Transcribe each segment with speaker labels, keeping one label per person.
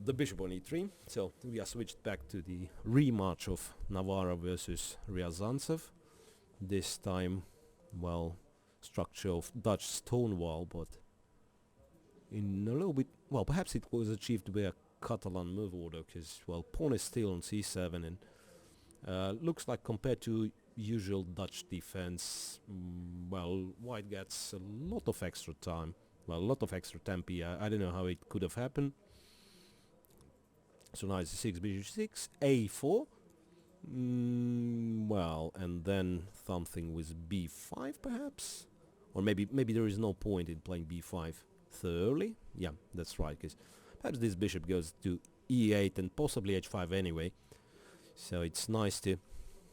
Speaker 1: the bishop on e3. So we are switched back to the rematch of Navara versus Riazantsev. This time, well, structure of Dutch stone wall, but in a little bit, well, perhaps it was achieved by a Catalan move order, because, well, pawn is still on c7, and looks like compared to usual Dutch defense, well, white gets a lot of extra time, well, a lot of extra tempi. I don't know how it could have happened. So now it's 6, bishop 6, a4, well, and then something with b5 perhaps, or maybe there is no point in playing b5 thoroughly. Yeah, that's right, because perhaps this bishop goes to e8 and possibly h5 anyway. So it's nice to,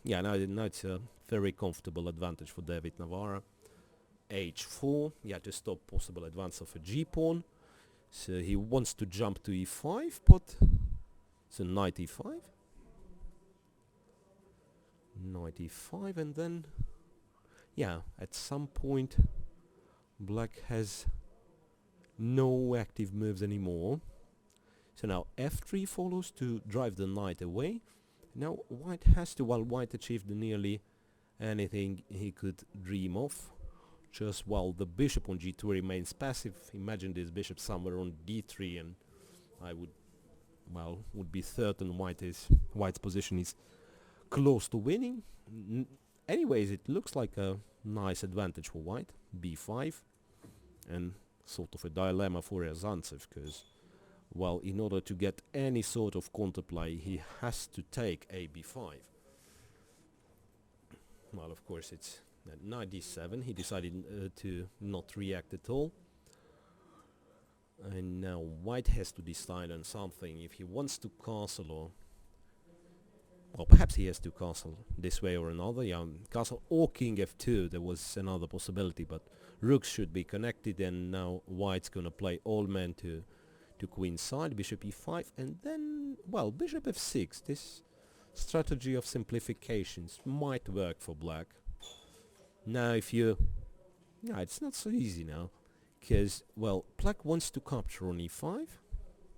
Speaker 1: yeah, now it's a very comfortable advantage for David Navara. h4, yeah, to stop possible advance of a g-pawn. So he wants to jump to e5, but so knight e5. Knight e5, and then, yeah, at some point black has no active moves anymore. So now f3 follows to drive the knight away. Now white has to, well, white achieved nearly anything he could dream of. Just while the bishop on g2 remains passive. Imagine this bishop somewhere on d3, and I would be certain white's position is close to winning. Anyways, it looks like a nice advantage for white. b5, and sort of a dilemma for Riazantsev, because, well, in order to get any sort of counterplay, he has to take a b5. Well, of course, it's at knight d7. He decided to not react at all. And now white has to decide on something. If he wants to castle, or, well, perhaps he has to castle this way or another. Yeah, castle or king f2. There was another possibility, but rooks should be connected, and now white's gonna play all men to queen side, bishop e5, and then, well, bishop f6. This strategy of simplifications might work for black. Now if you, yeah, it's not so easy now, because, well, black wants to capture on e5,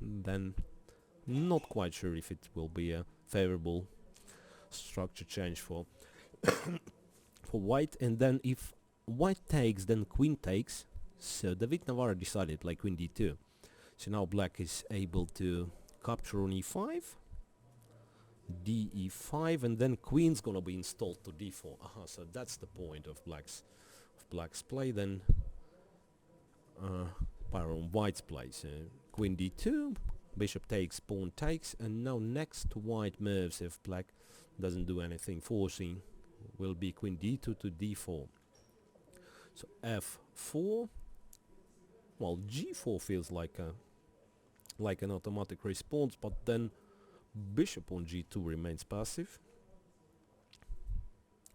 Speaker 1: then not quite sure if it will be a favorable structure change for for white. And then if white takes, then queen takes. So David Navara decided like queen d2. So now black is able to capture on e5, d e5, and then queen's gonna be installed to d4. So that's the point of black's play. Then on white's play. So queen d2, bishop takes, pawn takes, and now next white moves, if black doesn't do anything forcing, will be queen d2 to d4. So f4. Well, g4 feels like an automatic response, but then bishop on g2 remains passive.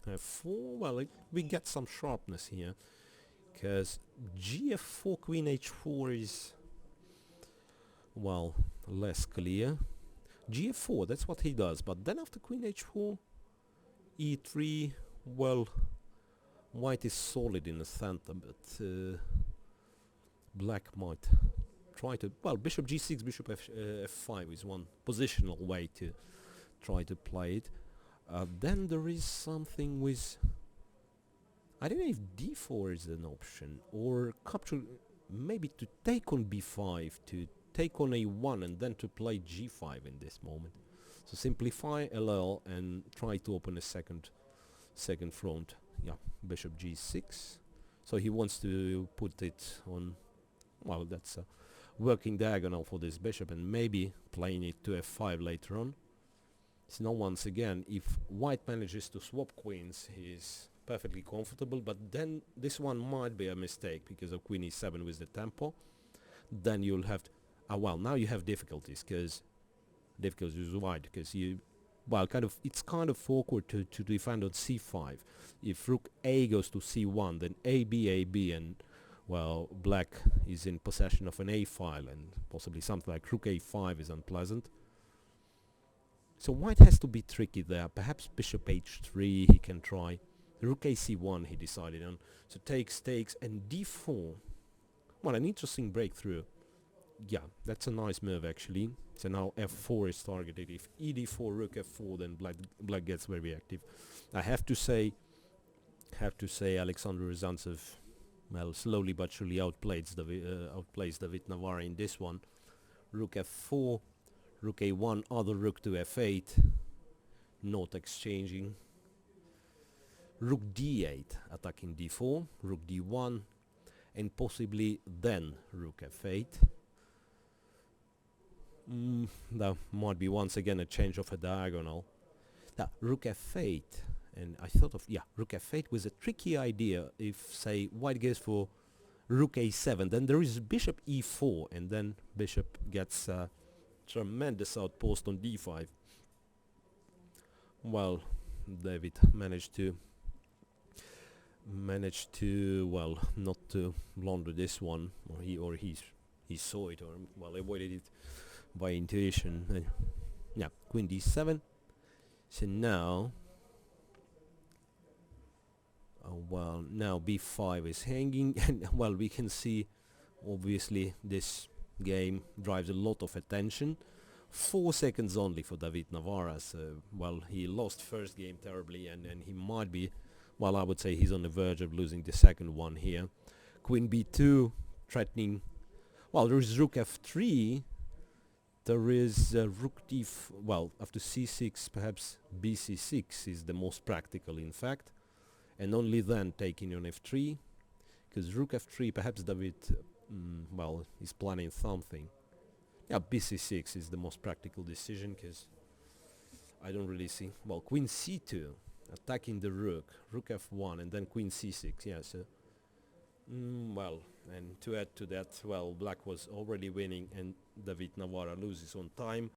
Speaker 1: f4, well, we get some sharpness here, because gf4, queen h4 is, well, less clear. gf4, that's what he does, but then after queen h4, e3, well, white is solid in the center, but black might try to, well, bishop g6, bishop f5 is one positional way to try to play it. Then there is something with, I don't know if d4 is an option, or capture, maybe to take on b5, to take on a1, and then to play g5 in this moment. So simplify a little and try to open a second front. Yeah, bishop g6. So he wants to put it on, well, that's a working diagonal for this bishop, and maybe playing it to f5 later on. So now once again, if white manages to swap queens, he's perfectly comfortable, but then this one might be a mistake because of queen e7 with the tempo. Then you'll have to, well, now you have difficulties, because with white, because you, well, it's kind of awkward to defend on c5. If rook a goes to c1, then a b, and, well, black is in possession of an a file, and possibly something like rook a5 is unpleasant. So white has to be tricky there. Perhaps bishop h3 he can try. Rook ac1 he decided on. So takes, and d4. Well, an interesting breakthrough. yeah, that's a nice move actually. So now f4 is targeted. If ed4, rook f4, then black gets very active. I have to say Alexander Riazantsev, well, slowly but surely outplays David Navara in this one. Rook f4, rook a1, other rook to f8, not exchanging. Rook d8, attacking d4, rook d1, and possibly then rook f8. That might be once again a change of a diagonal. Rook f8, and I thought of, rook f8 was a tricky idea if, say, white goes for rook a7, then there is bishop e4, and then bishop gets a tremendous outpost on d5. Well, David managed to well, not to blunder this one, or he saw it, or well, avoided it by intuition. Queen d7. So now well, now b5 is hanging, and well, we can see obviously this game drives a lot of attention. 4 seconds only for David Navara, so well, he lost first game terribly, and he might be, well, I would say he's on the verge of losing the second one here. Queen b2 threatening, well, there is rook f3, there is rook well, after c6, perhaps bc6 is the most practical in fact, and only then taking on f3, because rook f3, perhaps David, well, is planning something. bc6 is the most practical decision, because I don't really see, well, queen c2, attacking the rook f1, and then queen c6, so well, and to add to that, well, black was already winning, and David Navara loses on time.